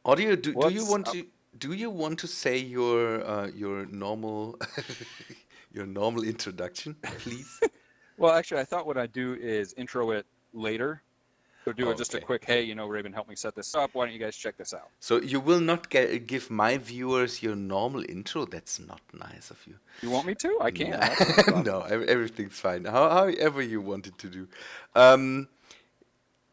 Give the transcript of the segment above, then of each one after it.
Audio, What's up? do you want to say your normal your normal introduction, please? Well, actually, I thought what I'd do is intro it later. So do Oh, it just a okay. quick, hey, Raven helped me set this up. Why don't you guys check this out? So you will not give my viewers your normal intro? That's not nice of you. You want me to? I No, can. That's not a problem. no, everything's fine. However you want it to do. Um,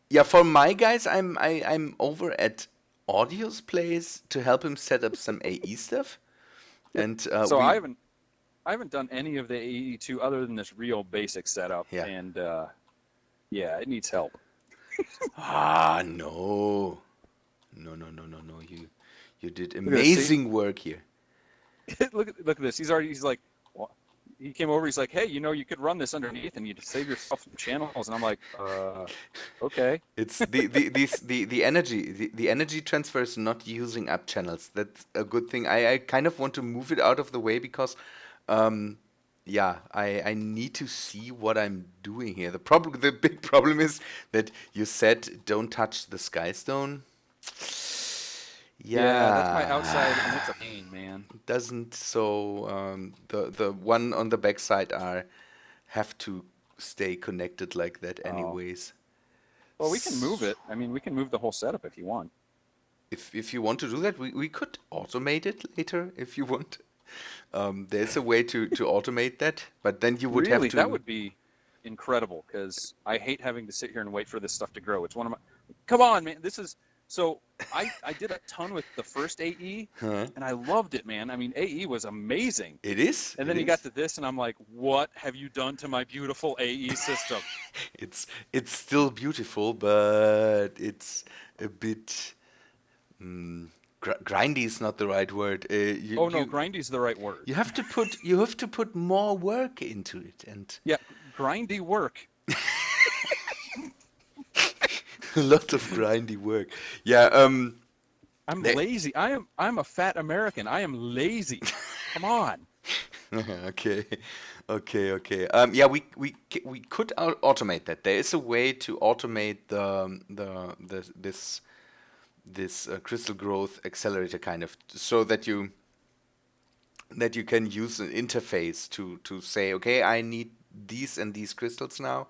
yeah, for my guys, I'm over at Audio's place to help him set up some AE stuff, Yep. and So we I haven't done any of the AE2 other than this real basic setup, yeah. and yeah, it needs help. Ah, no. No, no, no, no, no. You did Look at this. See, amazing work here. look at this. He's like, well, he came over. He's like, hey, you could run this underneath, and you'd save yourself some channels. And I'm like, okay. It's the energy transfer is not using up channels. That's a good thing. I kind of want to move it out of the way because yeah, I need to see what I'm doing here. The big problem is that you said don't touch the skystone. Yeah, that's my outside, and Yeah, it's a pain, man. doesn't so the one on the backside are have to stay connected like that Oh, anyways. well, we can move it. I mean, we can move the whole setup if you want. If you want to do that, we could automate it later if you want. There's a way to automate that, but then you would have Really, that to. would be incredible because I hate having to sit here and wait for this stuff to grow. It's one of my. Come on, man. This is so. I did a ton with the first AE, Huh? and I loved it, man. I mean, AE was amazing. It is. And It then you got is. to this, and I'm like, what have you done to my beautiful AE system? It's still beautiful, but it's a bit grindy is not the right word. Oh no, grindy's the right word. You have to put more work into it, and Yeah, grindy work. a lot of grindy work. Yeah. I'm They, lazy. I'm a fat American. I am lazy. Come on. okay, okay. Yeah, we could automate that. There is a way to automate this crystal growth accelerator kind of so that you can use an interface to say, okay, I need these and these crystals now,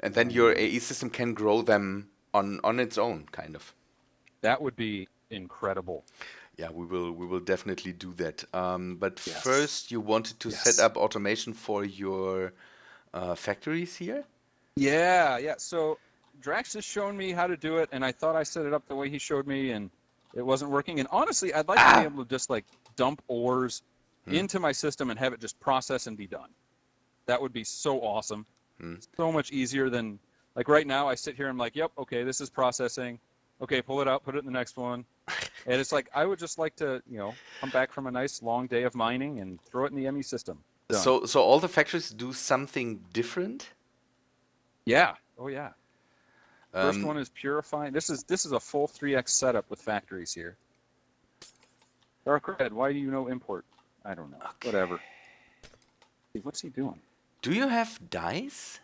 and then your AE system can grow them on its own, kind of. That would be incredible. Yeah, we will definitely do that. But Yes. first, you wanted to set Yes. up automation for your factories here. Yeah, yeah. So Drax has shown me how to do it, and I thought I set it up the way he showed me, and it wasn't working. And honestly, I'd like to be Ah, able to just like dump ores hmm, into my system and have it just process and be done. That would be so awesome. hmm. So much easier than like right now. I sit here, I'm like, yep, okay, this is processing. Okay, pull it out, put it in the next one. And it's like I would just like to, come back from a nice long day of mining and throw it in the ME system. Done. So all the factories do something different. Yeah. Oh yeah. First Um, one is purifying. This is a full 3x setup with factories here. Dark red. Why do you know import? I don't know. okay. Whatever. What's he doing? Do you have dice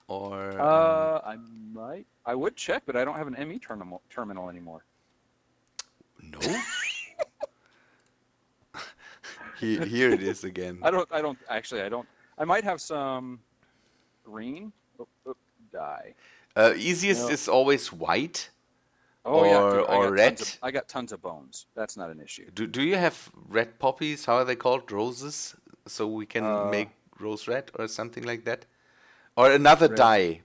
or I might. I would check, but I don't have an ME terminal anymore. no? Here it is again. I don't actually. I don't. I might have some green. Die. Easiest No. is always white Oh yeah, dude. or red. I got tons of bones. That's not an issue. Do you have red poppies? How are they called? Roses? So we can Uh, make rose red or something like that? Or another red. dye.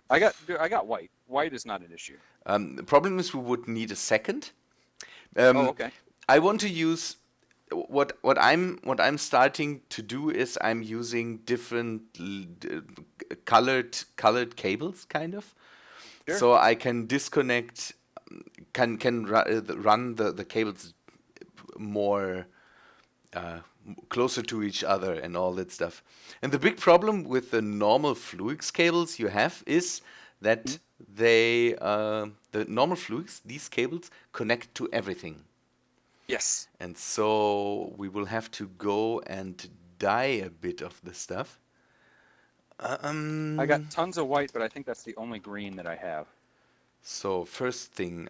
I got white. White is not an issue. The problem is we would need a second. Oh Um, okay. I want to use what I'm starting to do is I'm using different colored cables kind of, Sure. so I can disconnect run the cables more closer to each other and all that stuff. And the big problem with the normal Fluix cables you have is Hmm? that the normal Fluix, these cables connect to everything. Yes. And so we will have to go and dye a bit of the stuff. I got Um, tons of white, but I think that's the only green that I have. so first thing,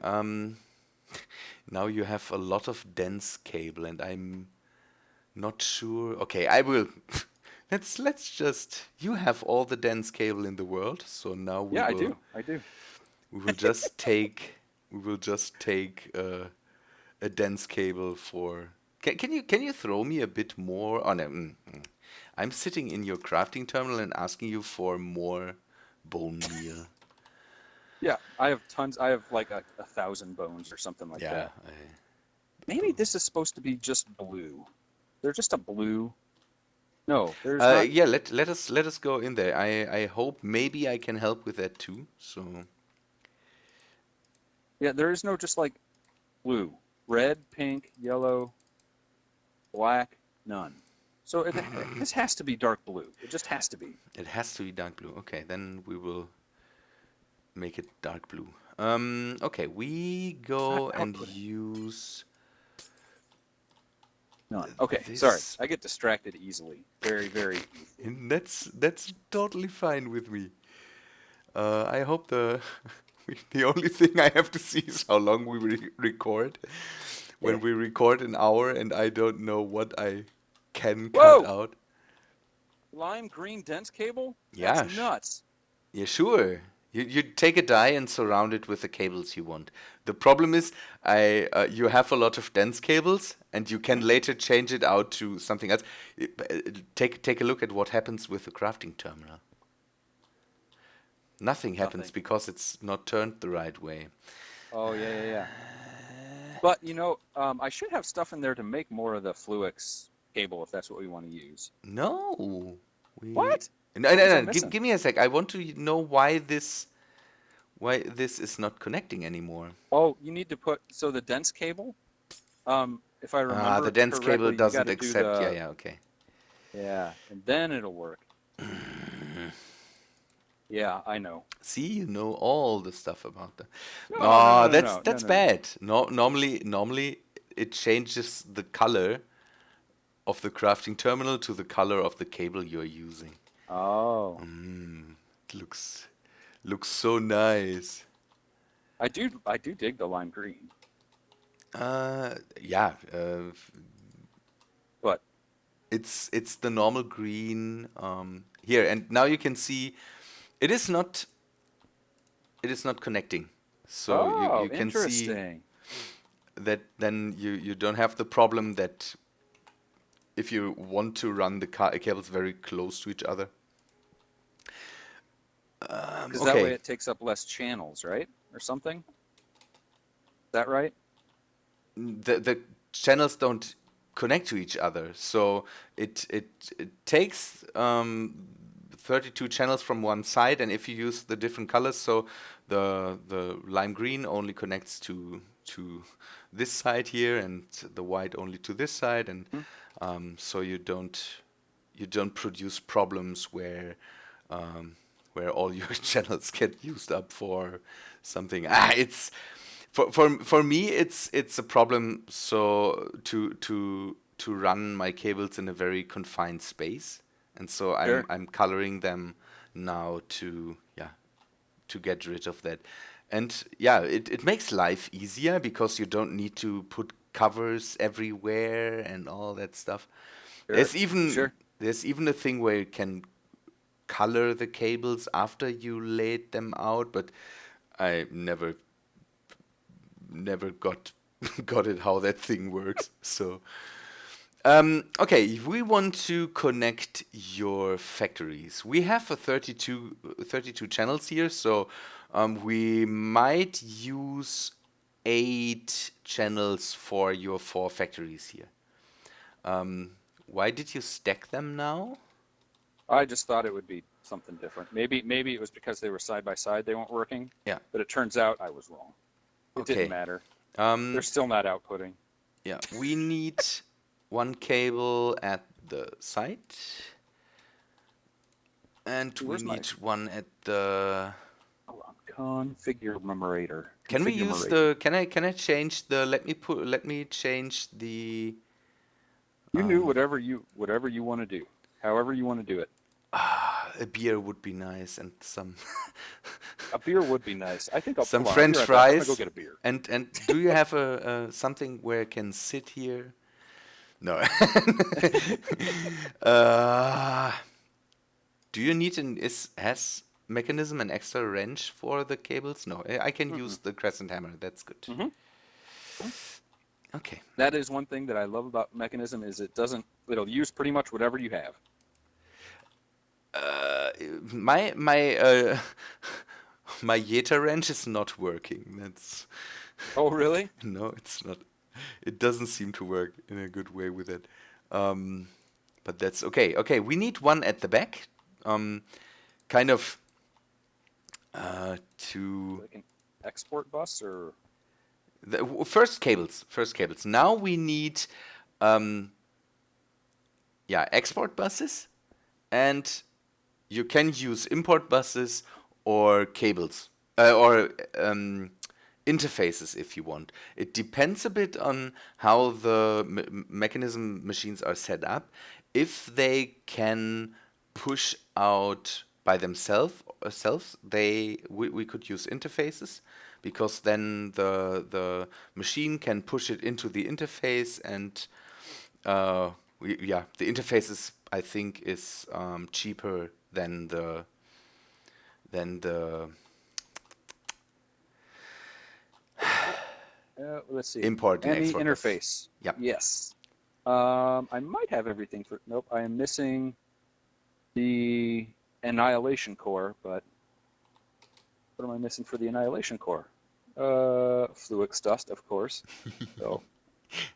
Now you have a lot of dense cable, and I'm not sure. Okay, I will. Let's just. You have all the dense cable in the world, so now Yeah, I do. I do. we will just take we will just take a dense cable for. Can you throw me a bit more? Oh no, I'm sitting in your crafting terminal and asking you for more bone meal. Yeah, I have tons. I have like 1,000 bones or something like Yeah, that. Maybe this is supposed to be just blue. They're just a blue. No, there's not. yeah. Let us go in there. I hope maybe I can help with that too. So Yeah, there is no just like blue, red, pink, yellow, black, none. So this has to be dark blue. It just has to be. it has to be dark blue. Okay, then we will make it dark blue. Okay, we It's not go and outputting. use None. Okay, sorry. this. I get distracted easily. Very, very easily. And that's totally fine with me. I hope the only thing I have to see is how long we record. When we record an hour, and I don't know what I can cut Whoa! out. Lime green dense cable? Yeah, That's nuts. yeah, sure. You take a die and surround it with the cables you want. The problem is, you have a lot of dense cables, and you can later change it out to something else. Take a look at what happens with the crafting terminal. Nothing happens Nothing. because it's not turned the right way. Oh, yeah. But, I should have stuff in there to make more of the Fluix cable if that's what we want to use. No, What? No, What was I no. missing? Give me a sec. I want to know why this is not connecting anymore. Oh, you need to put, so the dense cable, if I remember The dense cable correctly, you doesn't gotta do accept. Yeah, okay. yeah, and then it'll work. Yeah, I know. See, you know all the stuff about that. No. That's bad. No, normally it changes the color of the crafting terminal to the color of the cable you're using. Oh, It looks so nice. I do dig the lime green, Yeah. but It's the normal green here, and now you can see it is not connecting. So you can see interesting. that then you don't have the problem that if you want to run the cables very close to each other. Because that way Okay. it takes up less channels, right? Or something? Is that right? The channels don't connect to each other, so it takes 32 channels from one side, and if you use the different colors, so the lime green only connects to this side here, and the white only to this side, and so you don't produce problems where all your channels get used up for something. It's for me it's a problem. So to run my cables in a very confined space, and so Sure. I'm coloring them now to get rid of that. And yeah, it makes life easier because you don't need to put covers everywhere and all that stuff. There's even Sure. there's even a thing where you can color the cables after you laid them out, but I never got got it how that thing works. So okay, if we want to connect your factories, we have a 32 channels here, so we might use 8 channels for your 4 factories here. Why did you stack them now? I just thought it would be something different. Maybe it was because they were side by side they weren't working. Yeah. But it turns out I was wrong. It Okay. didn't matter. They're still not outputting. Yeah, we need one cable at the site, and we Where's my- need one at the. Hold on. Configurator. Can we use the? Can I change the? Let me change the. You knew whatever you want to do, however you want to do it. A beer would be nice, and some A beer would be nice. I think I'll Some hold on. I'll be French right back. I'm gonna go fries. get a beer. And do you have a something where I can sit here? No. uh, do you need an has mechanism an extra wrench for the cables? No, I can use Mm-mm. the crescent hammer. That's good. Mm-hmm. Okay. That is one thing that I love about Mechanism is it'll use pretty much whatever you have. My my Yeta wrench is not working. That's Oh, really? no, it's not. It doesn't seem to work in a good way with it. But that's okay. Okay, we need one at the back. Kind of to Like an export bus or first cables. First cables. Now we need export buses, and you can use import buses or cables or interfaces if you want. It depends a bit on how the mechanism machines are set up. If they can push out by themselves, we could use interfaces because then the machine can push it into the interface and the interfaces I think is cheaper than the let's see. import and Any export buses. interface. Yep. Yes. I might have everything for. Nope, I am missing the Annihilation Core, but what am I missing for the Annihilation Core? Fluix dust, of course. So.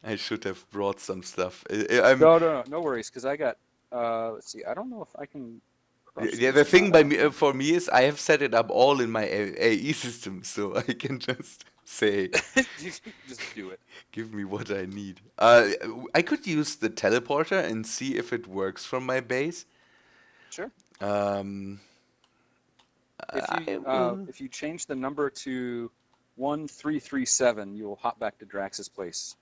I should have brought some stuff. I'm No worries, because I got. Let's see. I don't know if I can. Yeah, the thing for me is I have set it up all in my AE system, so I can just say, just do it. give me what I need. I could use the teleporter and see if it works from my base. Sure. If If you change the number to 1337, you will hop back to Draax's place.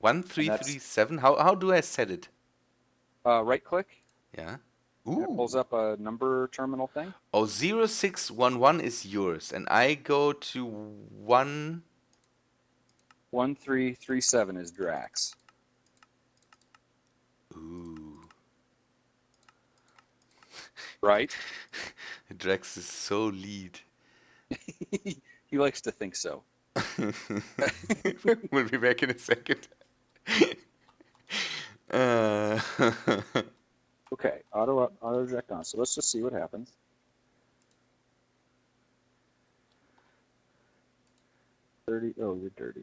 1337. How do I set it? Right click. Yeah. And it pulls up a number terminal thing. Oh, 0611 is yours, and I go to 1337 is Draax. Ooh. Right? Draax is so lead. He likes to think so. We'll be back in a second. Okay, auto eject on. So let's just see what happens. Dirty. Oh, you're dirty.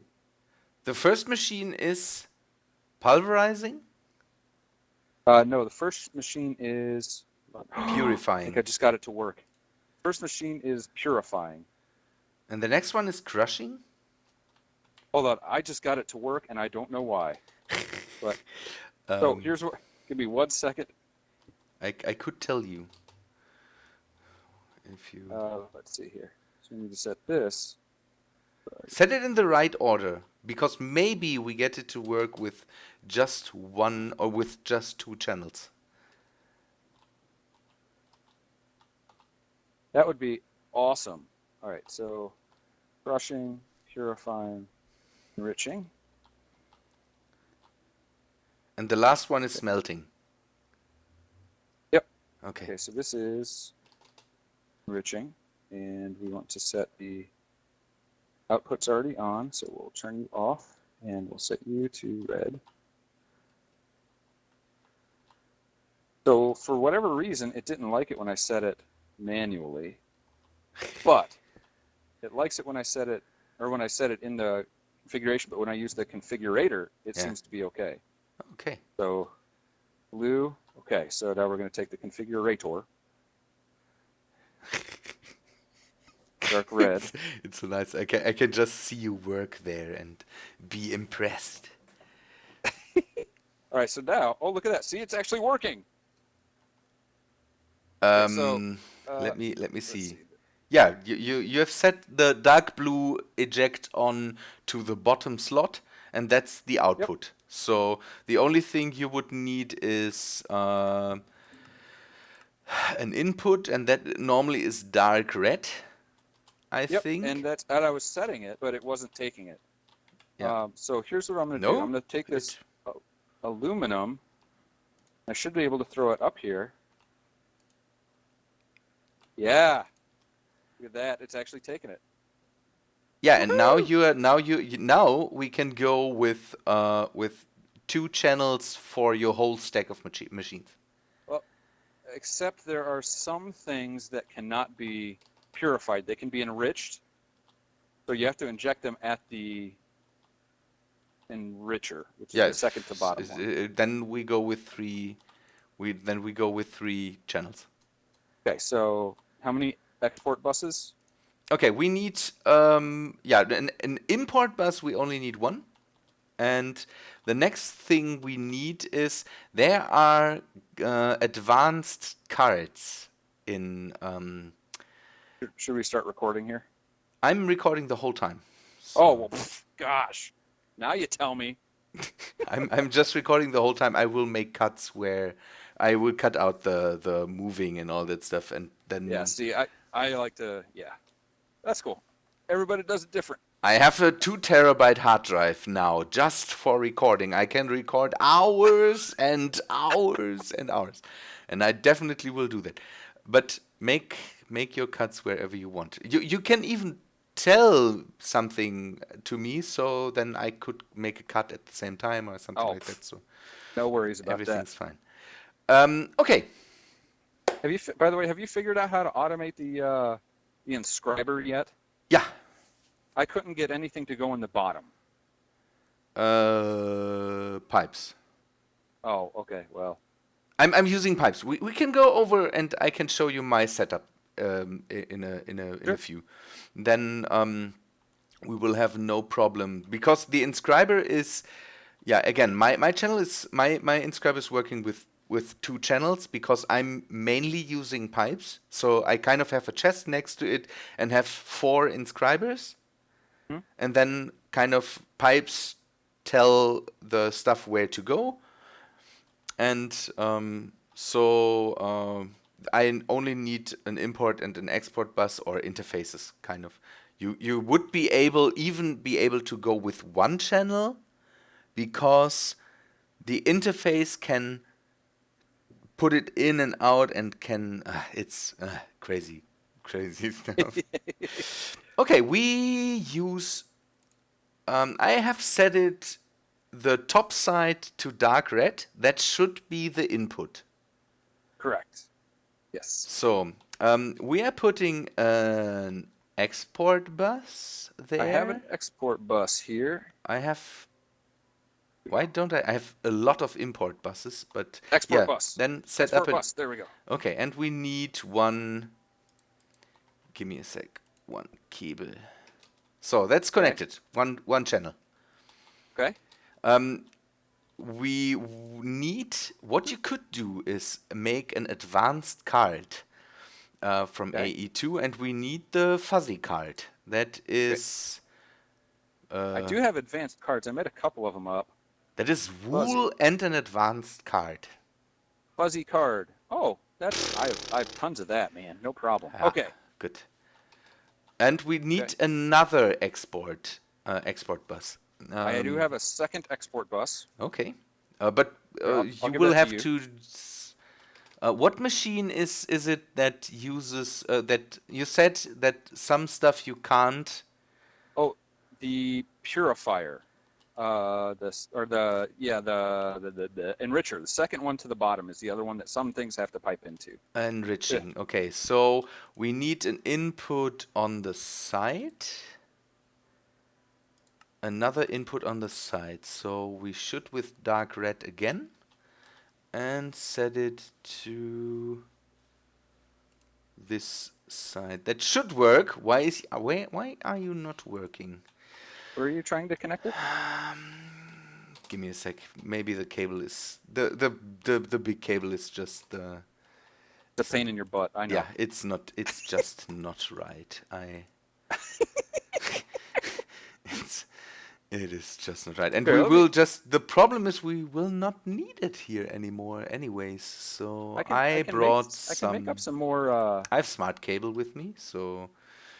The first machine is pulverizing? No, the first machine is I Purifying. think I just got it to work. First machine is purifying. And the next one is crushing? Hold on, I just got it to work, and I don't know why. But so here's what. Give me 1 second. I could tell you. If you Let's see here. So we need to set this. set it in the right order, because maybe we get it to work with just one or with just two channels. That would be awesome. All right, so crushing, purifying, enriching. And the last one is smelting. Yep. Okay. Okay, so this is enriching, and we want to set the output's already on, so we'll turn you off, and we'll set you to red. So for whatever reason, it didn't like it when I set it manually, but it likes it when I set it, or when I set it in the configuration, but when I use the configurator, it seems to be okay. Okay. So blue, okay, so now we're going to take the configurator. Dark red. It's so nice. I can just see you work there and be impressed. All right, so now, oh, look at that. See, it's actually working. Let me see. Yeah, you have set the dark blue eject on to the bottom slot, and that's the output. So the only thing you would need is an input, and that normally is dark red. I Yep, think. and that's and I was setting it, but it wasn't taking it. Yeah. So here's what I'm going to No? do. I'm going to take this aluminum. I should be able to throw it up here. Yeah, look at that. It's actually taking it. Yeah, and now Woohoo! now we can go with 2 channels for your whole stack of machines. Well, except there are some things that cannot be purified. They can be enriched. So you have to inject them at the enricher, which is the second to bottom one. Then we go with 3. We go with 3 channels. Okay, so how many export buses? Okay, we need an import bus. We only need 1, and the next thing we need is there are advanced cards in. Should we start recording here? I'm recording the whole time. Oh well, gosh! Now you tell me. I'm just recording the whole time. I will make cuts where I will cut out the moving and all that stuff, and then Yeah. See, I like to. Yeah, that's cool. Everybody does it different. I have a 2 terabyte hard drive now just for recording. I can record hours and hours and hours, and I definitely will do that. But make your cuts wherever you want. You can even tell something to me, so then I could make a cut at the same time or something like that. So no worries about everything's that. fine. Okay. By the way, have you figured out how to automate the inscriber yet? Yeah. I couldn't get anything to go in the bottom. Pipes. Oh, okay. Well, I'm using pipes. We can go over and I can show you my setup in a few. Then we will have no problem because the inscriber is again my channel is my inscriber is working with 2 channels because I'm mainly using pipes. So I kind of have a chest next to it and have 4 inscribers. And then kind of pipes tell the stuff where to go. And I only need an import and an export bus or interfaces, kind of. You would be able to go with 1 channel because the interface can put it in and out and can it's crazy stuff. Okay, we use I have set it the top side to dark red. That should be the input. correct. Yes. So we are putting an export bus there. I have an export bus here. I have. Why don't I? I have a lot of import buses, but Export bus. Then set Export up a bus. There we go. Okay, and we need 1. Give me a sec. 1 cable. So that's connected. One channel. Okay. We need. What you could do is make an advanced card from AE2, and we need the fuzzy card. That is. I do have advanced cards. I made a couple of them up. That is wool and an advanced card. Fuzzy card. Oh, that's I have tons of that, man. No problem. Okay. Good. And we need another export bus. I do have a second export bus. Okay. But I'll you give will that have to to. What machine is it that uses that? You said that some stuff you can't. Oh, the purifier. The enricher. The second one to the bottom is the other one that some things have to pipe into. Enriching. Okay, so we need an input on the side. Another input on the side. So we should with dark red again. And set it to this side. That should work. Why are you not working? Where are you trying to connect it? Give me a sec. Maybe the cable is the big cable is just the pain in your butt. I know. Yeah, it's not. It's just not right. It is just not right. And we will just. The problem is we will not need it here anymore, anyways. So I brought some. I can make up some more. I have smart cable with me, so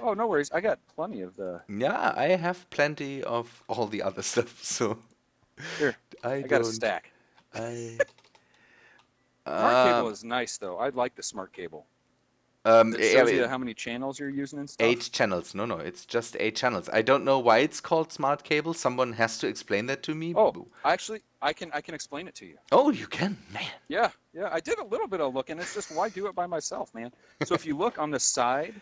Oh, no worries. I got plenty of the. Yeah, I have plenty of all the other stuff, so Here, I I got a don't. stack. I Smart cable um is nice though. I like the smart cable. It yeah, shows you how many channels you're using and stuff. 8 channels. No, it's just 8 channels. I don't know why it's called smart cable. Someone has to explain that to me. Oh, actually, I can explain it to you. Oh, you can, man. Yeah, yeah. I did a little bit of looking. It's just why do it by myself, man? So if you look on the side,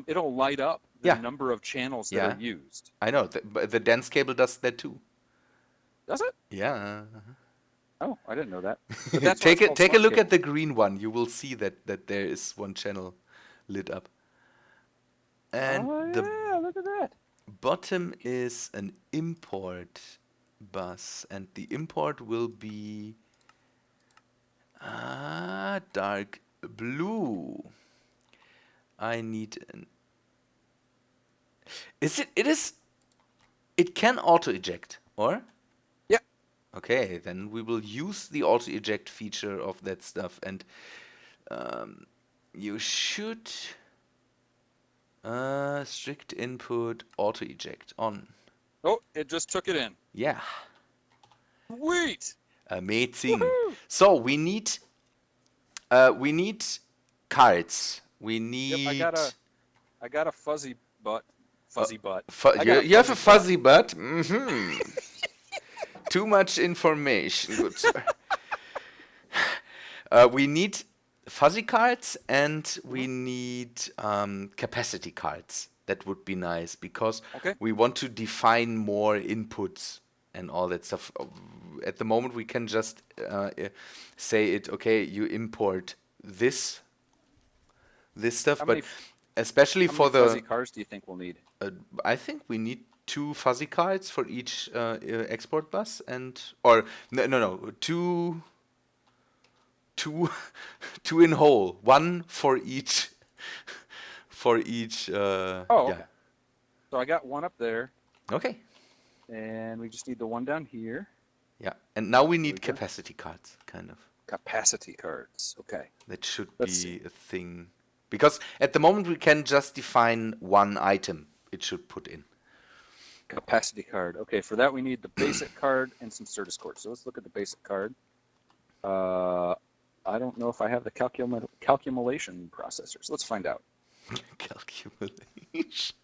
it'll light up the Yeah, number of channels that yeah. are used. I know. But the dense cable does that too. Does it? Yeah. Oh, I didn't know that. But that's why it's called Take a smart look cable. at the green one. You will see that there is one channel lit up. And Oh the yeah, look at that. bottom is an import bus, and the import will be dark blue. I need an. Is it? It is. It can auto eject, or? Yeah. Okay, then we will use the auto eject feature of that stuff, and you should strict input auto eject on. Oh, it just took it in. Yeah, Sweet. amazing. Woohoo! So we need cards. We Yep, need. I got a fuzzy butt. Fuzzy butt. You have a fuzzy butt. Mm-hmm. Too much information, good sir. We need fuzzy cards and we need capacity cards. That would be nice because Okay. we want to define more inputs and all that stuff. At the moment, we can just say it. Okay, you import this stuff, How but many especially how for many fuzzy the. cards do you think we'll need? I think we need 2 fuzzy cards for each export bus, and or no, two two in whole, one for each for each. Oh, Yeah. okay. So I got one up there, Okay. and we just need the one down here. Yeah, and now we There we need go. capacity cards, kind of. Capacity cards. Okay. That should Let's be see. a thing, because at the moment we can just define one item it should put in. Capacity card. Okay, for that we need the basic card and some Certus cords. So let's look at the basic card. I don't know if I have the calculation processor. So let's find out. Calculation.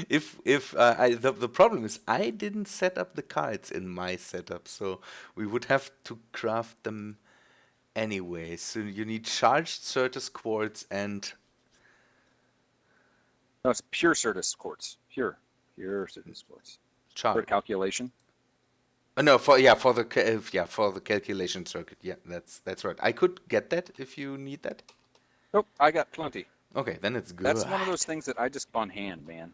If the problem is I didn't set up the cards in my setup, so we would have to craft them anyway. So you need charged Certus quartz and No, it's pure Certus quartz. Pure Certus quartz. For charged. calculation. No, for the calculation circuit. Yeah, that's right. I could get that if you need that. Nope, I got plenty. Okay, then it's good. That's one of those things that I just on hand, man.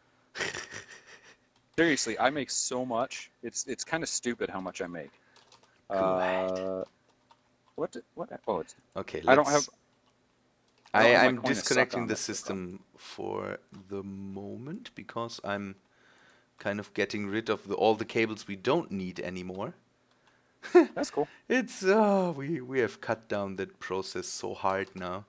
Seriously, I make so much. It's kind of stupid how much I make. What? Oh, it's. Okay, I don't have. I don't have my I'm coin to suck disconnecting on the this. system for the moment because I'm kind of getting rid of all the cables we don't need anymore. That's cool. It's we have cut down that process so hard now.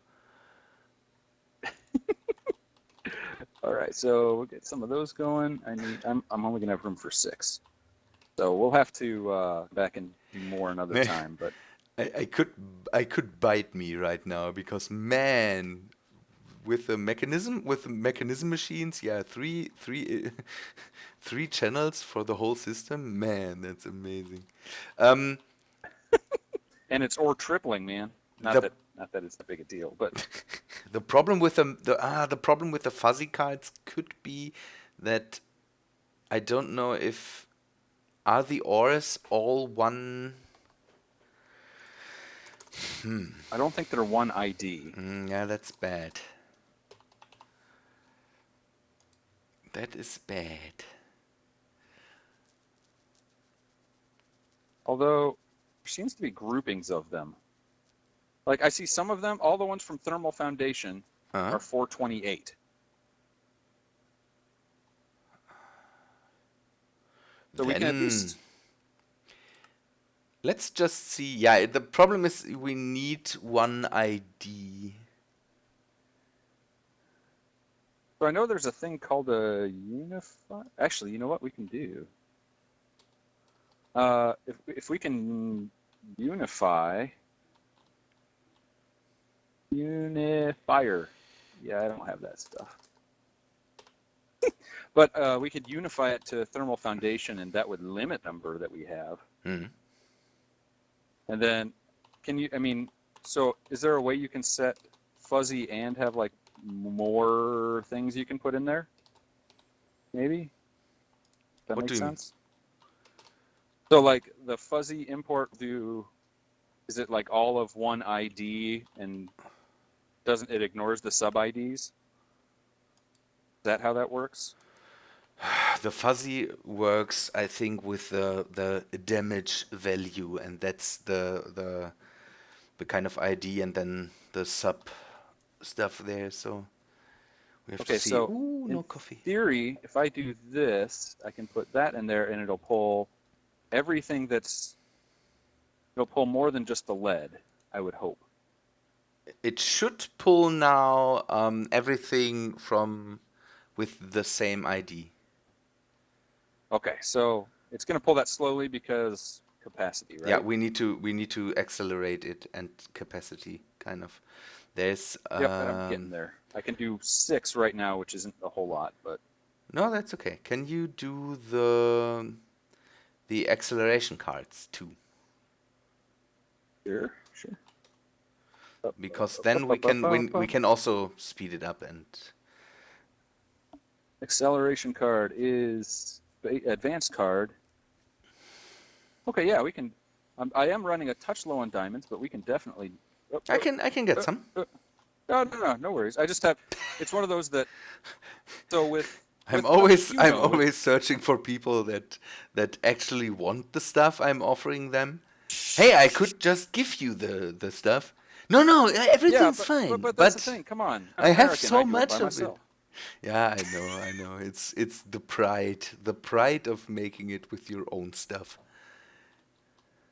All right, so we'll get some of those going. I'm only gonna have room for 6, so we'll have to back and do more another time. But I could bite me right now because man, with the mechanism machines, yeah, three three channels for the whole system. Man, that's amazing. and it's or tripling, man. Not that it's that big a deal, but the problem with the problem with the fuzzy cards could be that I don't know if are the ores all one. I don't think they're one ID. Yeah, that's bad. That is bad. Although there seems to be groupings of them. Like I see some of them, all the ones from Thermal Foundation are 428. So we can at least. Let's just see. Yeah, the problem is we need one ID. So I know there's a thing called a unify. Actually, you know what we can do? If we can unify unifier. Yeah, I don't have that stuff. But we could unify it to thermal foundation, and that would limit the number that we have. Mhm. And then, can you? I mean, so is there a way you can set fuzzy and have like more things you can put in there? Maybe that What makes do you mean? sense. So like the fuzzy import view, is it like all of one ID and doesn't it ignores the sub IDs? Is that how that works? The fuzzy works, I think, with the damage value, and that's the kind of ID, and then the sub stuff there. So we have to Okay, see. so Ooh, in no coffee. theory, if I do this, I can put that in there and it'll pull everything it'll pull more than just the lead, I would hope. It should pull now everything from with the same ID. Okay, so it's going to pull that slowly because capacity, right? Yeah, we need to accelerate it and capacity kind of. There's Yep, and I'm getting there. I can do 6 right now, which isn't a whole lot, but no, that's okay. Can you do the acceleration cards too? sure. Because then we can also speed it up and Acceleration card is advanced card. Okay, yeah, we can. I am running a touch low on diamonds, but we can definitely. I can get some. No worries. I just have. It's one of those that. So with. I'm with always searching for people that actually want the stuff I'm offering them. Hey, I could just give you the stuff. No, everything's fine. But that's the thing. Come on. I'm I have American, so I do much by of myself. it. Yeah, I know. It's the pride of making it with your own stuff.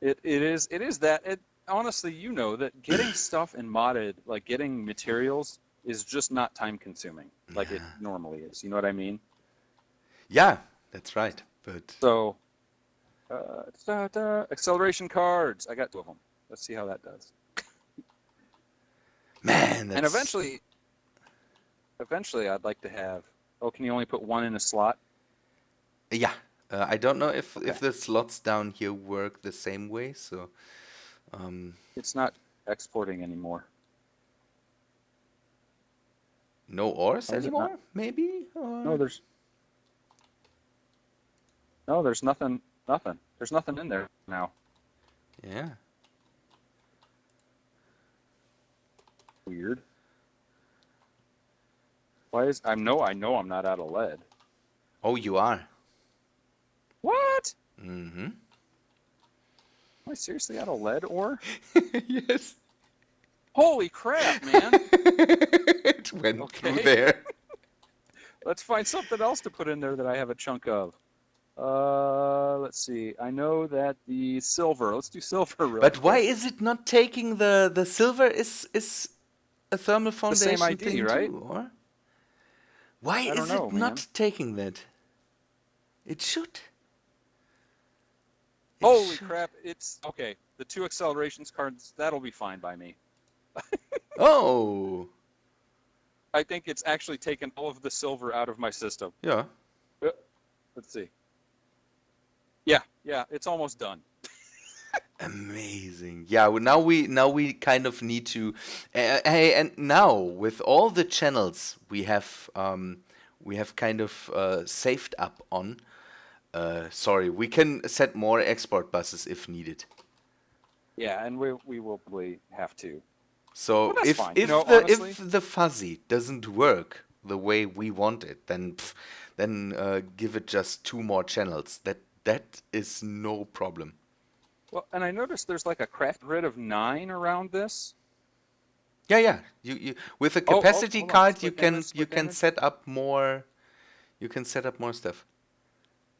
It is that. Honestly, you know that getting stuff and modded, like getting materials, is just not time consuming like it normally is. You know what I mean? Yeah, that's right. But So, acceleration cards. I got 2 of them. Let's see how that does. man, that's And eventually, I'd like to have. Oh, can you only put 1 in a slot? yeah. I don't know if Okay. the slots down here work the same way. So It's not exporting anymore. no ores Why is it anymore, not? maybe. No, there's nothing. There's nothing in there now. Yeah. Weird. Why is I know I'm not out of lead. Oh, you are. What? Mm-hmm. Am I seriously out of lead ore? Yes. Holy crap, man! It went through there. Let's find something else to put in there that I have a chunk of. Let's see. I know that the silver. Let's do silver real But quick. why is it not taking the silver is a thermal foundation same ID, thing right? too, or why I is don't know, it man. not taking that? It should. It Holy should. crap! It's okay. The 2 accelerations cards. That'll be fine by me. Oh. I think it's actually taken all of the silver out of my system. Yeah. Let's see. Yeah, it's almost done. Amazing. Yeah, well, now we kind of need to hey, and now with all the channels we have kind of saved up on sorry, we can set more export buses if needed. Yeah, and we will probably have to. So Well, that's if fine. if Honestly, if the fuzzy doesn't work the way we want it, then give it just 2 more channels. That is no problem. well, and I noticed there's like a craft grid of 9 around this. Yeah. You with a Oh, capacity hold on. card Split you damage. can set up more. You can set up more stuff.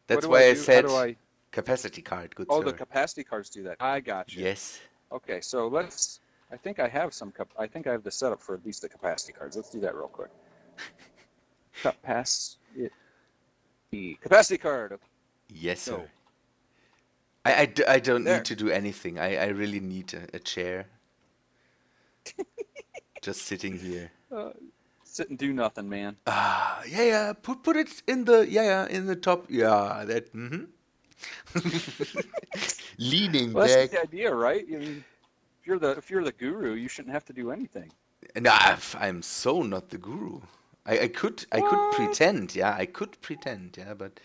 That's What do why I do? How said do I? capacity card. Good Oh, sir. the capacity cards do that. I got you. Yes. Okay, so let's. I think I have some. I think I have the setup for at least the capacity cards. Let's do that real quick. Pass it. The capacity card. Okay, Yes, sir. go. I don't need There. to do anything. I really need a chair. Just sitting here. Uh, sit and do nothing, man. Ah, yeah. Put it in the in the top. Yeah, that. Leaning Well, that's the back. idea, right? I mean, if you're the guru, you shouldn't have to do anything. Nah, I'm so not the guru. I could What? pretend. Yeah, I could pretend. Yeah, but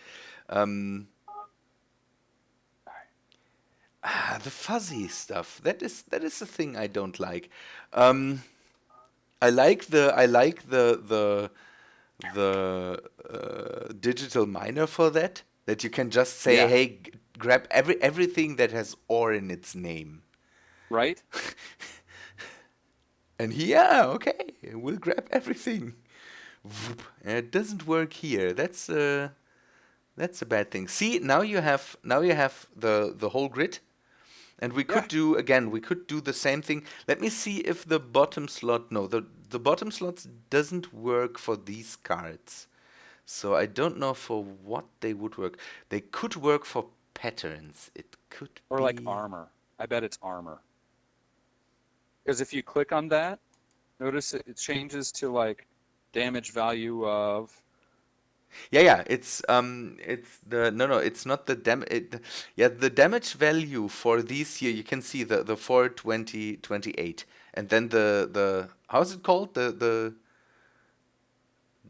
um, the fuzzy stuff. That is the thing I don't like. Um, I like the digital miner for that. That you can just say, Yeah. hey, grab everything that has or in its name. Right? And yeah, okay, we'll grab everything. Whoop. And it doesn't work here. That's a bad thing. See, now you have the whole grid, and we Yeah. could do the same thing. Let me see if the bottom slot. No, the bottom slots doesn't work for these cards. So I don't know for what they would work. They could work for patterns. It could Or like be. armor. I bet it's armor. Because if you click on that, notice it changes to like damage value of. Yeah. It's the no, it's not the yeah, the damage value for these here. You can see the 420 28, and then the how's it called the No,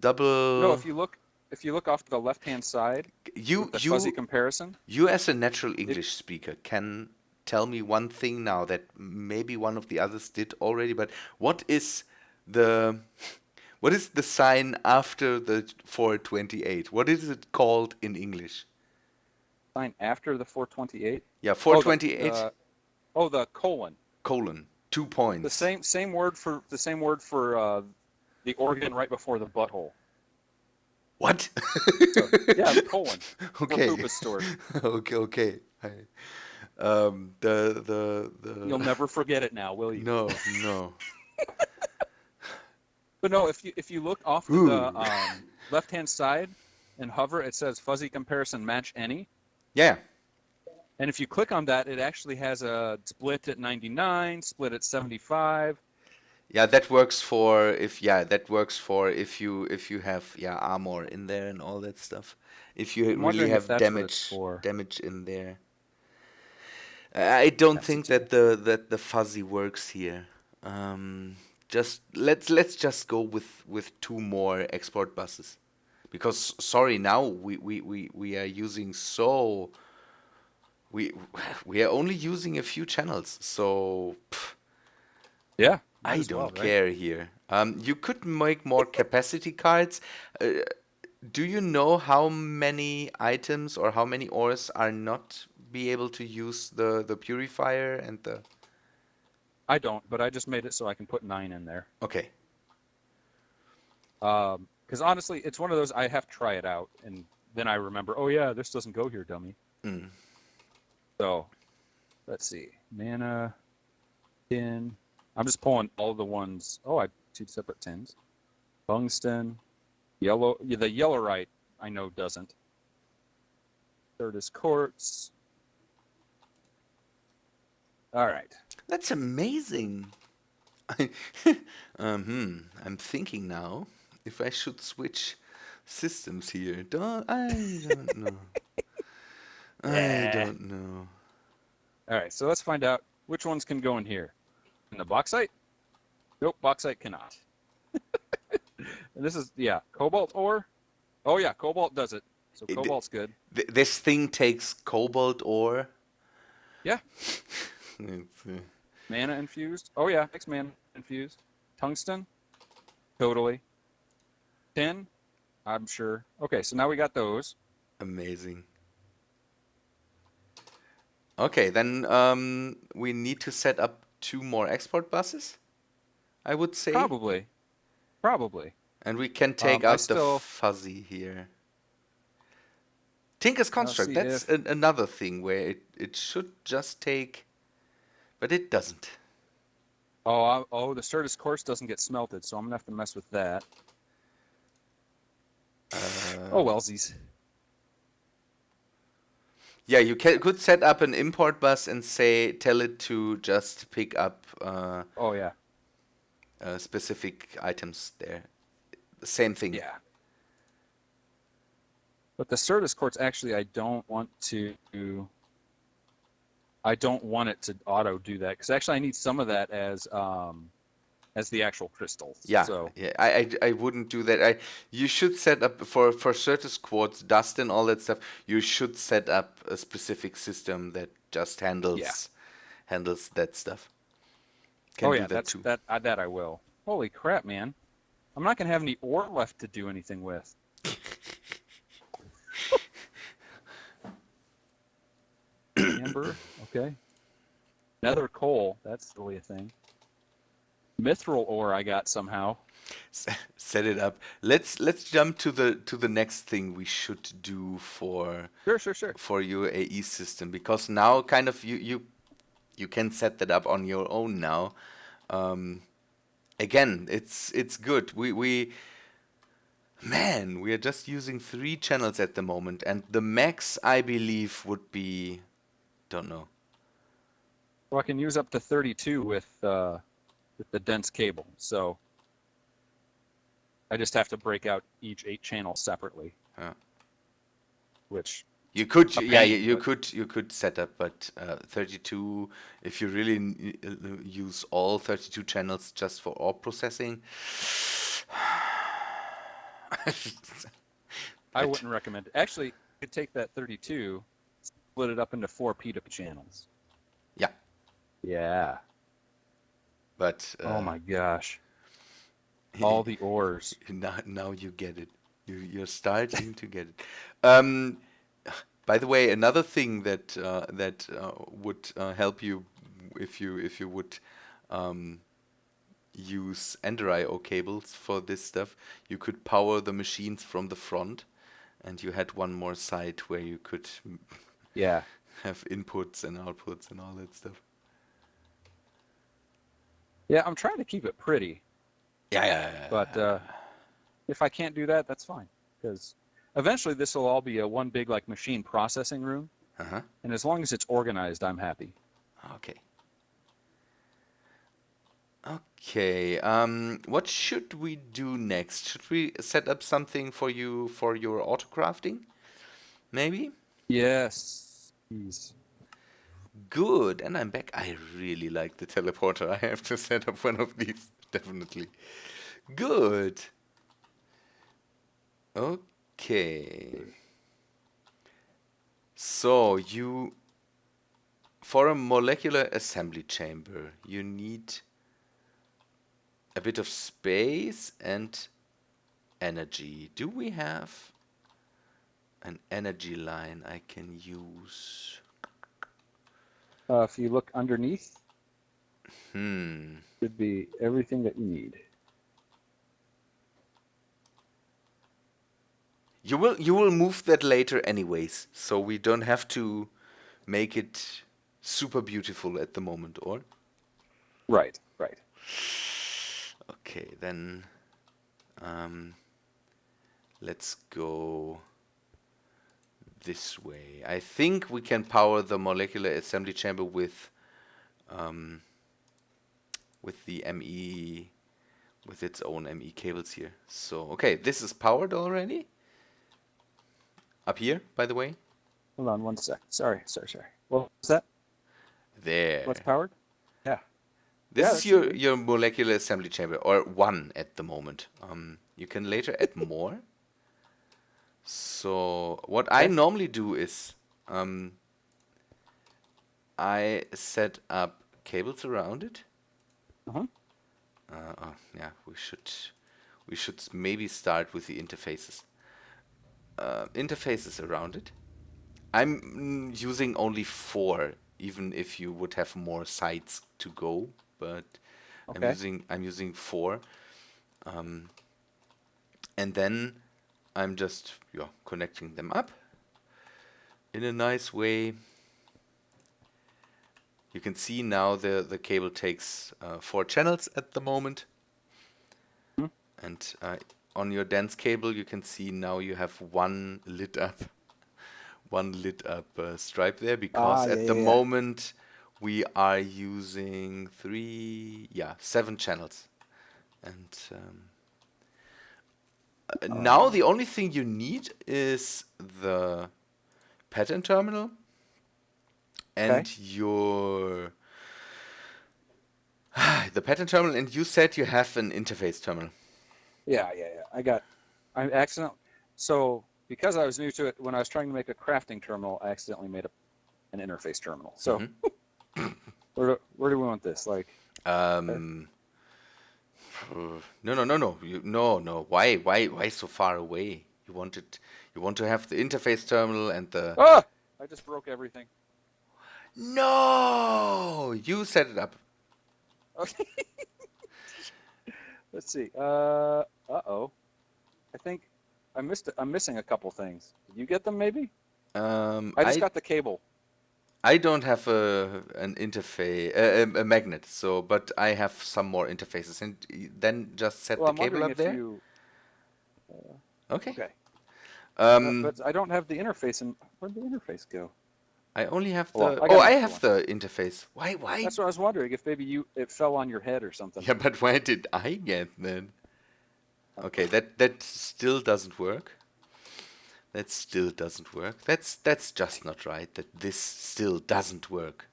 double. if you look off to the left-hand side You with the fuzzy you comparison, you as a natural it English speaker can tell me one thing now that maybe one of the others did already. But what is the what is the sign after the 428? What is it called in English? sign after the 428. Yeah, Oh, 428 the colon. colon, two The points. same word for the organ right before the butthole. What? So yeah, the colon, where Okay. poop is stored. Okay. The You'll never forget it now, will you? no. But no, if you look off to Ooh. the left-hand side and hover, it says fuzzy comparison match any. Yeah. And if you click on that, it actually has a split at 99, split at 75. Yeah, that works for if you have armor in there and all that stuff. If you I'm really wondering if have that's what it's damage for. in there. I don't think Capacity. that the fuzzy works here. Just let's just go with two more export buses, because sorry, now we are using we we are only using a few channels, so Yeah, might I as well, don't right? care here. You could make more capacity cards. Do you know how many items or how many ores are not be able to use the purifier and the? I don't, but I just made it so I can put 9 in there. Okay. Because honestly, it's one of those I have to try it out, and then I remember, oh yeah, this doesn't go here, dummy. Mm. So let's see, mana, tin. I'm just pulling all the ones. Oh, I have 2 separate tins. Tungsten, yellow. Yeah, the yellowite I know doesn't. Third is quartz. All right. That's amazing. I'm thinking now if I should switch systems here. I don't know. I don't know. All right, so let's find out which ones can go in here. In the bauxite? Nope, bauxite cannot. And this is, cobalt ore. Oh yeah, cobalt does it. So It- cobalt's good. This thing takes cobalt ore. Yeah, It's, mana infused. Oh yeah, makes mana infused. Tungsten? Totally. Tin? I'm sure. Okay, so now we got those. amazing. Okay, then we need to set up 2 more export buses, I would say. Probably. And we can take I out the still fuzzy here. Tinker's Construct, see that's if another thing where it should just take, but it doesn't. the Certus course doesn't get smelted, so I'm gonna have to mess with that. Oh, wellsies. Yeah, you could set up an import bus and tell it to just pick up Oh, yeah. specific items there. Same thing. Yeah. But the Certus quartz, actually, I don't want it to auto do that, because actually I need some of that as the actual crystals. Yeah, So yeah. I wouldn't do that. You should set up for Certus quartz, dust and all that stuff. You should set up a specific system that just yeah. handles that stuff. Can Oh do yeah, that too. that I will. Holy crap, man! I'm not gonna have any ore left to do anything with. Amber, okay. Nether coal, that's really a thing. Mithril ore I got somehow. Set it up. Let's jump to the next thing we should do Sure. for your AE system, because now kind of you can set that up on your own now. Again, it's good. Man, we are just using 3 channels at the moment, and the max I believe would be, don't know. Well, I can use up to 32 with the dense cable. So I just have to break out each 8 channels separately. Yeah. Which You could, a yeah, pain, you but- could set up, but 32, if you really use all 32 channels just for ore processing, I it- wouldn't recommend it. Actually, you could take that 32, split it up into 4 P2P channels. yeah, Yeah. but Oh my gosh. All the ores. now you get it. You're starting to get it. Um, by the way, another thing that would help you if you would use Ender IO cables for this stuff, you could power the machines from the front, and you had one more side where you could Yeah. have inputs and outputs and all that stuff. Yeah, I'm trying to keep it pretty, Yeah. but if I can't do that, that's fine. Because eventually this will all be a one big like machine processing room, Uh-huh. and as long as it's organized, I'm happy. Okay. Okay. What should we do next? Should we set up something for you for your auto crafting? Maybe? Yes. Please. Good. And I'm back. I really like the teleporter. I have to set up one of these. Definitely. Good. Okay. So for a molecular assembly chamber, you need a bit of space and energy. Do we have an energy line I can use? If you look underneath, Hmm. should be everything that you need. You will move that later anyways, so we don't have to make it super beautiful at the moment, or? Right. Okay, then let's go this way. I think we can power the molecular assembly chamber with the ME, with its own ME cables here. So, okay, this is powered already. Up here, by the way. Hold on one sec. Sorry. What was that? There. What's powered? Yeah. This Yeah, is that's your, good. your molecular assembly chamber, or one at the moment. You can later add more. So what I Okay. normally do is I set up cables around it. Uh-huh. Yeah, we should maybe start with the interfaces. Interfaces around it. I'm using only 4, even if you would have more sites to go, but Okay. I'm using 4. And then I'm just connecting them up in a nice way. You can see now the cable takes 4 channels at the moment. Hmm. And on your dense cable, you can see now you have one lit up stripe there, because Yeah, at the yeah, yeah. moment we are using 7 channels. And now the only thing you need is the pattern terminal Okay. and your the pattern terminal, and you said you have an interface terminal. Yeah. I accidentally. So because I was new to it, when I was trying to make a crafting terminal, I accidentally made an interface terminal. So where do we want this? Like, No. No. Why so far away? You want to have the interface terminal and the. ah, I just broke everything. No, you set it up. Okay. Let's see. Uh-oh. I think I'm missing a couple things. Did you get them? Maybe. I just got the cable. I don't have an interface, a magnet. So, but I have some more interfaces, and then just set Well, the I'm cable wondering up if there. you. Okay. Okay. Um, But I don't have the interface. And where'd the interface go? I only have Well, the. I Oh, got I another have one. the interface. Why? That's what I was wondering. If maybe it fell on your head or something. Yeah, but why did I get then? Okay, that still doesn't work. That still doesn't work. That's just not right. That this still doesn't work.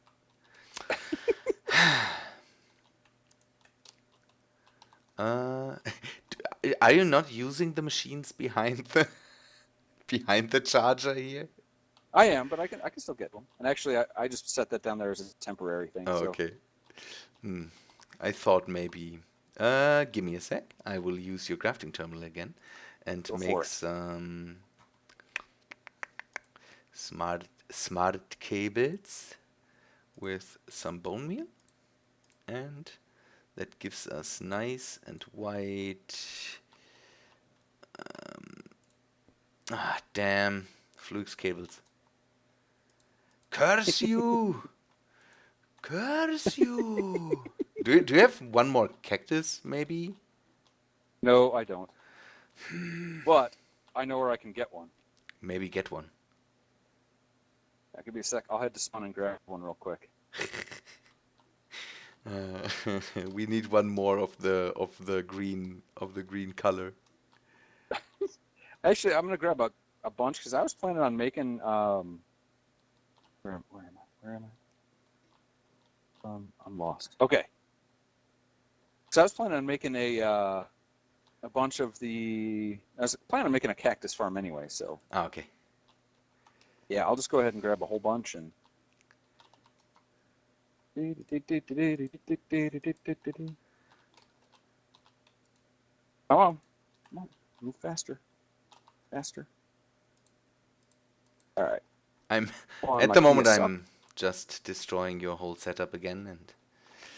Uh, are you not using the machines behind the behind the charger here? I am, but I can still get one. And actually, I just set that down there as a temporary thing. Oh, So okay. I thought maybe. Give me a sec. I will use your crafting terminal again and Go for make it. some smart cables with some bone meal, and that gives us nice and white. Damn, Flux cables. Curse you! Curse you! Do you have one more cactus, maybe? no, I don't. But I know where I can get one. Maybe get one. Give me a sec. I'll head to spawn and grab one real quick. We need one more of the green color. Actually, I'm gonna grab a bunch because I was planning on making where am I? Where am I? I'm lost. Okay. So I was planning on making a bunch of the. I was planning on making a cactus farm anyway. So Okay. yeah, I'll just go ahead and grab a whole bunch and. Come on, move faster, faster. All right. I'm Well, at my the moment PS up. I'm just destroying your whole setup again, and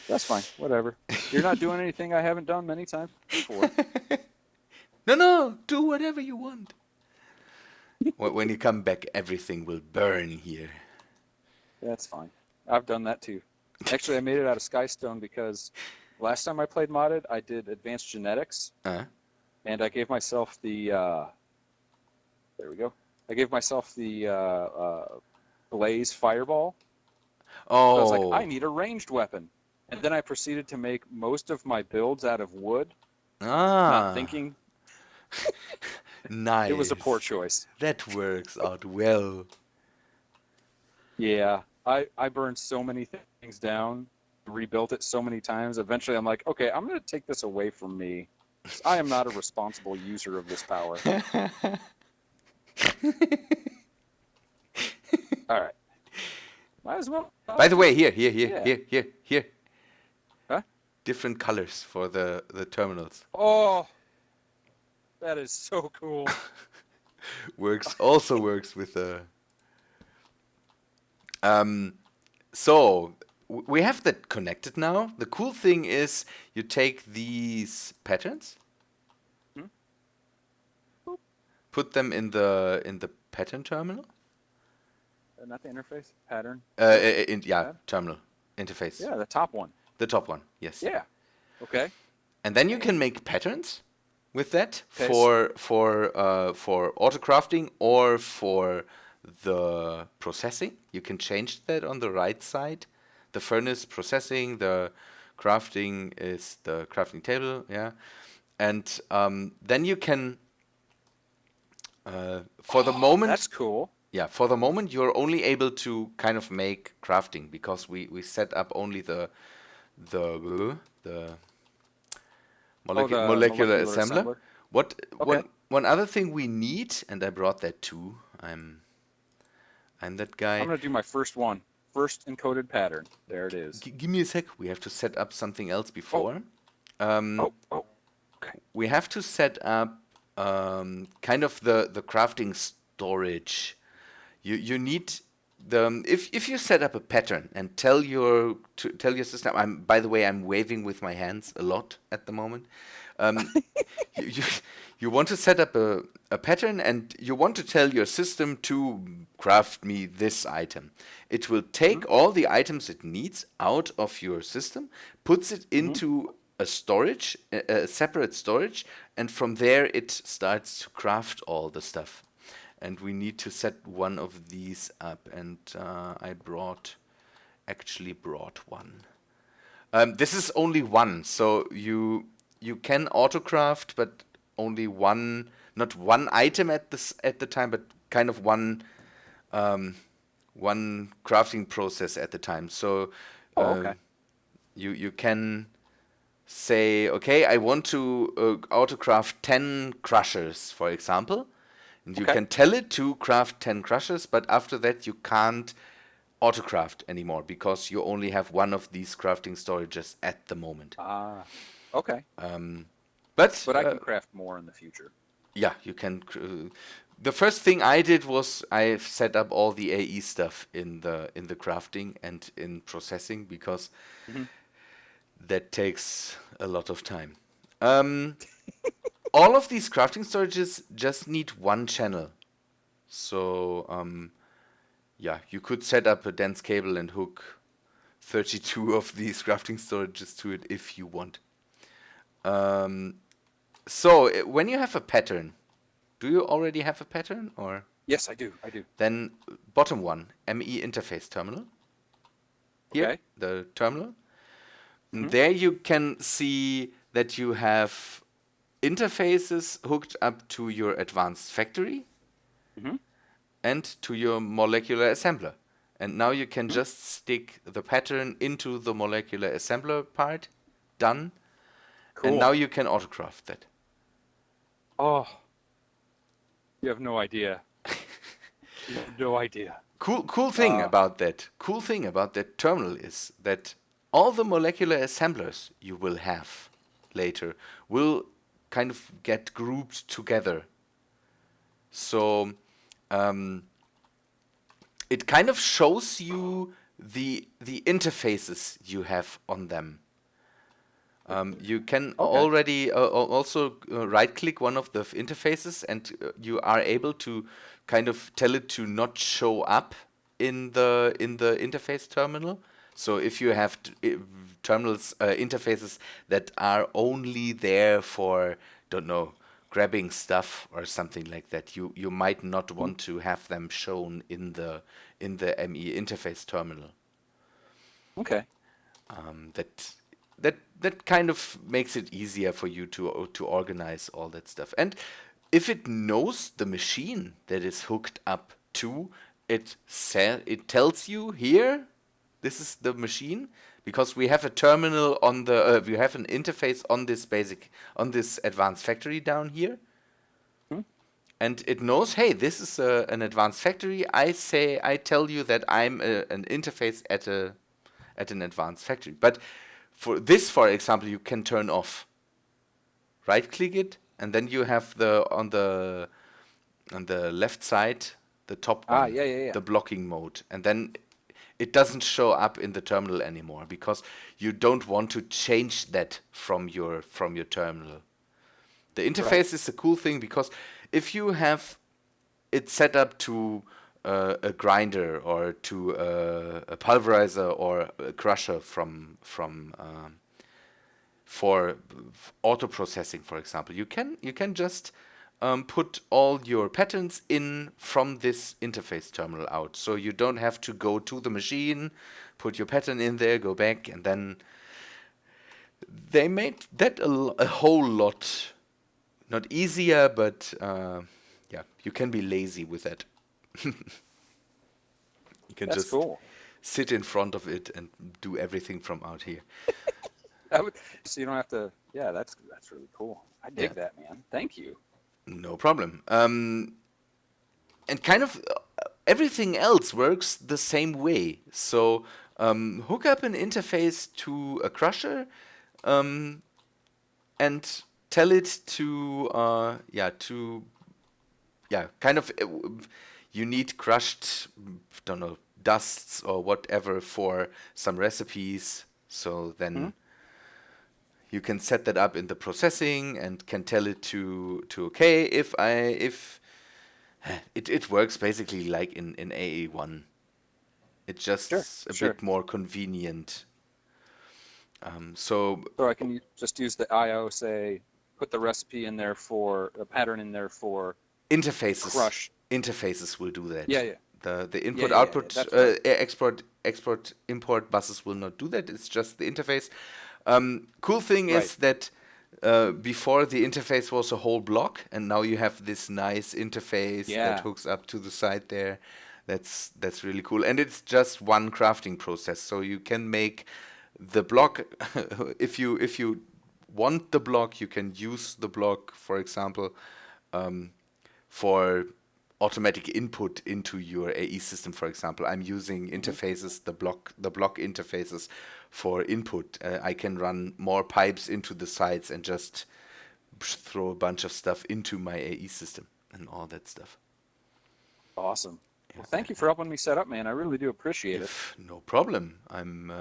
That's fine. Whatever. You're not doing anything I haven't done many times before. no, do whatever you want. When you come back, everything will burn here. That's fine. I've done that too. Actually, I made it out of Skystone because last time I played modded, I did advanced genetics, and I gave myself the. There we go. I gave myself the blaze fireball. Oh. So I was like, I need a ranged weapon, and then I proceeded to make most of my builds out of wood. Not thinking. Nice. It was a poor choice. That works out well. Yeah, I burned so many things down, rebuilt it so many times. Eventually, I'm like, okay, I'm going to take this away from me. I am not a responsible user of this power. All right. Might as well. By the way, here. Yeah. Huh? Different colors for the terminals. Oh, that is so cool. Also works with the. So we have that connected now. The cool thing is you take these patterns, put them in the pattern terminal. Not the interface pattern. Terminal interface. Yeah, the top one. The top one, yes. Yeah. Okay. And then you can make patterns. with that Okay. for auto crafting or for the processing. You can change that on the right side. The furnace processing, the crafting is the crafting table, yeah. And then you can, for the That's moment, cool. yeah, for the moment you're only able to kind of make crafting because we set up only the Oh, the molecular molecular assembler. assembler. What Okay. one other thing we need, and I brought that too. I'm that I'm guy. gonna do my first one. First encoded pattern. There it is. Give me a sec. We have to set up something else Oh, before. Um, oh. Okay. we have to set up kind of the crafting storage. You need the if you set up a pattern and tell your system. By the way, I'm waving with my hands a lot at the moment. Um, you, you you want to set up a pattern and you want to tell your system to craft me this item. It will Mm-hmm. take all the items it needs out of your system, puts it Mm-hmm. into a storage, a separate storage, and from there it starts to craft all the stuff. And we need to set one of these up, and I actually brought one. This is only one, so you can autocraft, but only one, not one item at the time, but kind of um, one crafting process at the time. So Oh, uh, okay. you can say, okay, I want to autocraft 10 crushers, for example, and you Okay. can tell it to craft 10 crushers, but after that you can't autocraft anymore because you only have one of these crafting storages at the moment. Ah. Okay. But But I can craft more in the future. yeah, you can. The first thing I did was I set up all the AE stuff in the crafting and in processing because Mm-hmm. that takes a lot of time. Um, all of these crafting storages just need one channel. So yeah, you could set up a dense cable and hook 32 of these crafting storages to it if you want. Um, so when you have a pattern, do you already have a pattern or? Yes, I do. I do. Then bottom one, ME interface terminal. Here, Okay. the terminal. And Mm-hmm. there you can see that you have interfaces hooked up to your advanced factory Mm-hmm. and to your molecular assembler. And now you can Mm-hmm. just stick the pattern into the molecular assembler part. Done. And Cool. now you can autocraft that. Oh, you have no idea. You have no idea. Cool thing about that. Cool thing about that terminal is that all the molecular assemblers you will have later will kind of get grouped together. So it kind of shows you the interfaces you have on them. You can Okay. already also right-click one of the interfaces, and you are able to kind of tell it to not show up in the interface terminal. So if you have terminals interfaces that are only there for, don't know, grabbing stuff or something like that, you might not want to have them shown in the ME interface terminal. Okay. That that kind of makes it easier for you to organize all that stuff. And if it knows the machine that is hooked up to, it tells you here, this is the machine, because we have a terminal on the we have an interface on this advanced factory down here. Hmm? And it knows, hey, this is an advanced factory. I tell you that I'm an interface at an advanced factory. But for this, for example, you can turn off. Right-click it, and then you have on the left side, the top Ah, one, yeah. the blocking mode, and then it doesn't show up in the terminal anymore because you don't want to change that from your terminal. The Right. interface is a cool thing because if you have it set up to a grinder or to a pulverizer or a crusher from for auto processing, for example. You can just put all your patterns in from this interface terminal out, so you don't have to go to the machine, put your pattern in there, go back, and then they made that a whole lot not easier, but yeah, you can be lazy with that. You can That's just cool. sit in front of it and do everything from out here. So you don't have to. Yeah, that's really cool. I dig that, man. Thank you. No problem. And kind of everything else works the same way. So hook up an interface to a crusher and tell it to kind of you need crushed, don't know, dusts or whatever for some recipes. So then you can set that up in the processing and can tell it to okay, if it works basically like in AA1. It's just a bit more convenient. So I can just use the IO, say, put the recipe in there for a pattern in there for interfaces. crush. Interfaces will do that. Yeah. The input output export import buses will not do that. It's just the interface. Cool thing is that before the interface was a whole block, and now you have this nice interface that hooks up to the side there. That's really cool, and it's just one crafting process, so you can make the block. if you want the block, you can use the block, for example, for automatic input into your AE system. For example, I'm using interfaces, the block interfaces for input. I can run more pipes into the sides and just throw a bunch of stuff into my AE system and all that stuff. Awesome. Well, thank you for helping me set up, man. I really do appreciate it. No problem. I'm.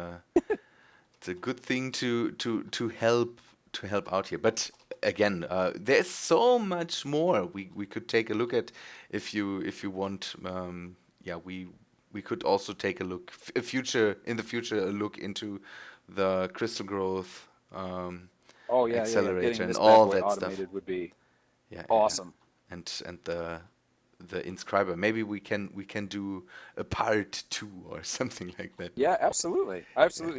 It's a good thing to help out here. But again, there's so much more we could take a look at if you want. We could also take a look in the future a look into the crystal growth accelerator and all that stuff. Automated would be awesome. And the inscriber. Maybe we can do a part 2 or something like that. Yeah, absolutely.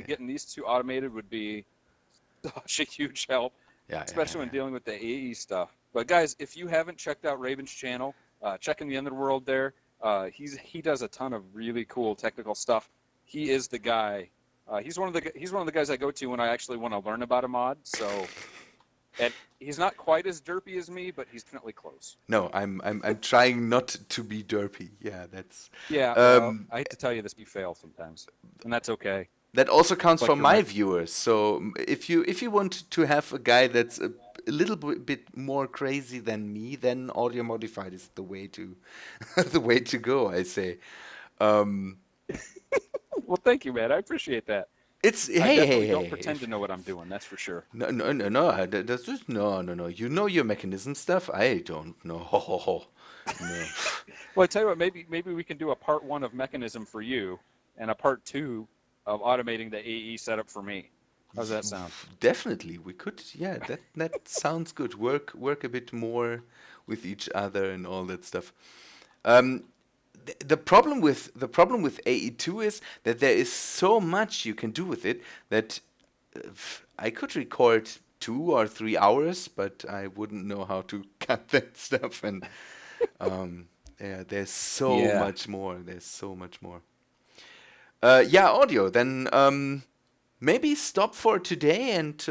Getting these two automated would be such a huge help, especially when dealing with the AE stuff. But guys, if you haven't checked out Raven's channel, check in the Underworld there. He does a ton of really cool technical stuff. He is the guy. He's one of the guys I go to when I actually want to learn about a mod. So. And he's not quite as derpy as me, but he's definitely close. No, I'm trying not to be derpy. Yeah, that's. Yeah, well, I hate to tell you this, you fail sometimes, and that's okay. That also counts for my viewers. So if you want to have a guy that's a little bit more crazy than me, then Audio Modified is the way to go. I say. Well, thank you, man. I appreciate that. It's I don't pretend to know what I'm doing. That's for sure. No. That's just no. You know your mechanism stuff. I don't know. No. Well, I tell you what. Maybe we can do a part 1 of mechanism for you, and a part 2 of automating the AE setup for me. How's that sound? Definitely, we could. Yeah, that sounds good. Work a bit more with each other and all that stuff. The problem with AE2 is that there is so much you can do with it that I could record 2 or 3 hours, but I wouldn't know how to cut that stuff. And there's so much more. There's so much more. Audio. Then maybe stop for today and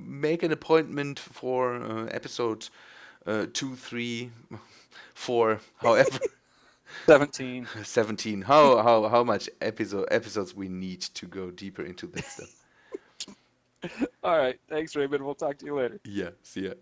make an appointment for episode 2, 3, 4, however. 17. How much episodes we need to go deeper into that stuff. All right. Thanks, Raymond. We'll talk to you later. Yeah. See ya.